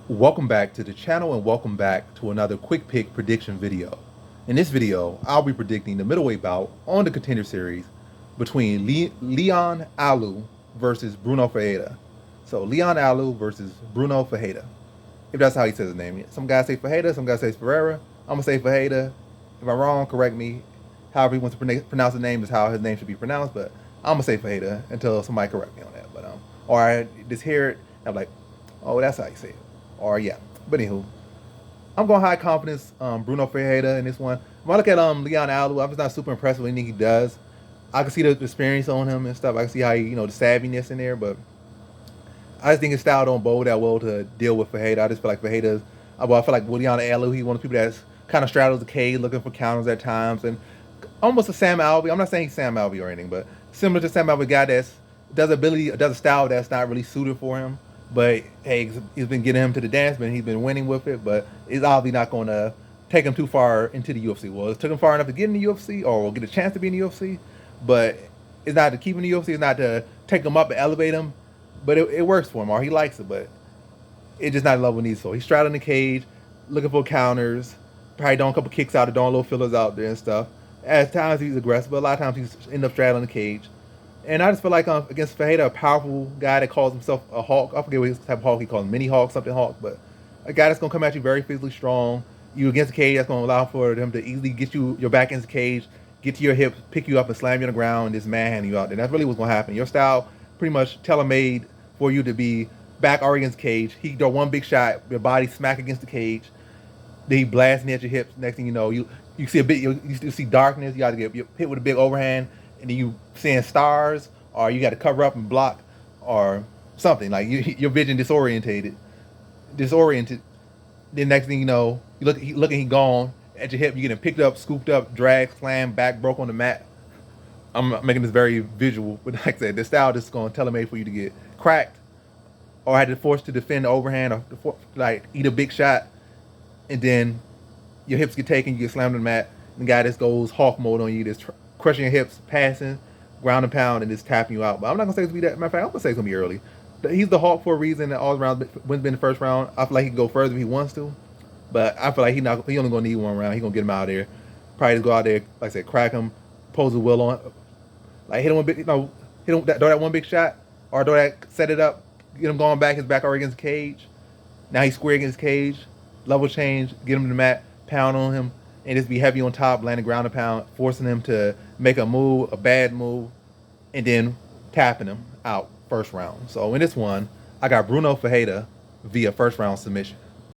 Welcome back to the channel and welcome back to another quick pick prediction video. In this video, I'll be predicting the middleweight bout on the Contender Series between Leon Aliu versus Brunno Ferreira. So Leon Aliu versus Brunno Ferreira, if that's how he says his name. Some guys say Ferreira, some guys say Ferreira. I'm gonna say Ferreira. If I'm wrong, correct me. However he wants to pronounce the name is how his name should be pronounced, but I'm gonna say Ferreira until somebody correct me on that. But or I just hear it, I'm like, oh, that's how you say it. Or yeah, but anywho, I'm going high confidence Brunno Ferreira in this one. When I look at Leon Aliu, I'm just not super impressed with anything he does. I can see the experience on him and stuff. I can see how he, the savviness in there, but I just think his style don't bode that well to deal with Ferreira. I just feel like Ferreira's, well, I feel like Leon Aliu, he's one of the people that's kind of straddles the cage, looking for counters at times, and almost a Sam Alvey. I'm not saying he's Sam Alvey or anything, but similar to Sam Alvey, a guy that's does a style that's not really suited for him. But hey, he's been getting him to the dance, but he's been winning with it. But it's obviously not going to take him too far into the UFC. Well, it took him far enough to get in the UFC, or will get a chance to be in the UFC. But it's not to keep him in the UFC. It's not to take him up and elevate him. But it works for him, or he likes it. But it's just not level needs. So he's straddling the cage, looking for counters. Probably throwing a couple kicks out, throwing little fillers out there and stuff. At times he's aggressive, but a lot of times he's end up straddling the cage. And I just feel like against Ferreira, a powerful guy that calls himself a hawk. I forget what type of hawk he calls him, mini hawk, something hawk. But a guy that's going to come at you very physically strong. You against the cage, that's going to allow for him to easily get your back against the cage, get to your hips, pick you up and slam you on the ground, and just manhandle you out there. And that's really what's going to happen. Your style pretty much tailor-made for you to be back or against the cage. He throw one big shot, your body smack against the cage. Then he blasting at your hips. Next thing you know, you see a bit, you see darkness. You got to get hit with a big overhand, and then you seeing stars, or you got to cover up and block, or something like your vision disoriented. Then next thing you know, you look and he gone at your hip. You getting picked up, scooped up, dragged, slammed, back broke on the mat. I'm making this very visual, but like I said, the style just going to tailor-made for you to get cracked, or had to force to defend the overhand, or like eat a big shot, and then your hips get taken, you get slammed on the mat. And the guy just goes hawk mode on you, just crushing your hips, passing, ground and pound, and just tapping you out. But I'm not gonna say it's gonna be that. Matter of fact, I'm gonna say it's gonna be early. He's the hawk for a reason. All around wins in the first round. I feel like he can go further if he wants to, but I feel like he only gonna need one round. He gonna get him out of there. Probably just go out there, like I said, crack him, pose a will on, like hit him with big, throw that one big shot, or throw that, set it up, get him going back, his back or against the cage. Now he's square against the cage. Level change, get him to the mat, pound on him, and just be heavy on top, landing ground and pound, forcing him to make a move, a bad move, and then tapping him out first round. So in this one, I got Brunno Ferreira via first round submission.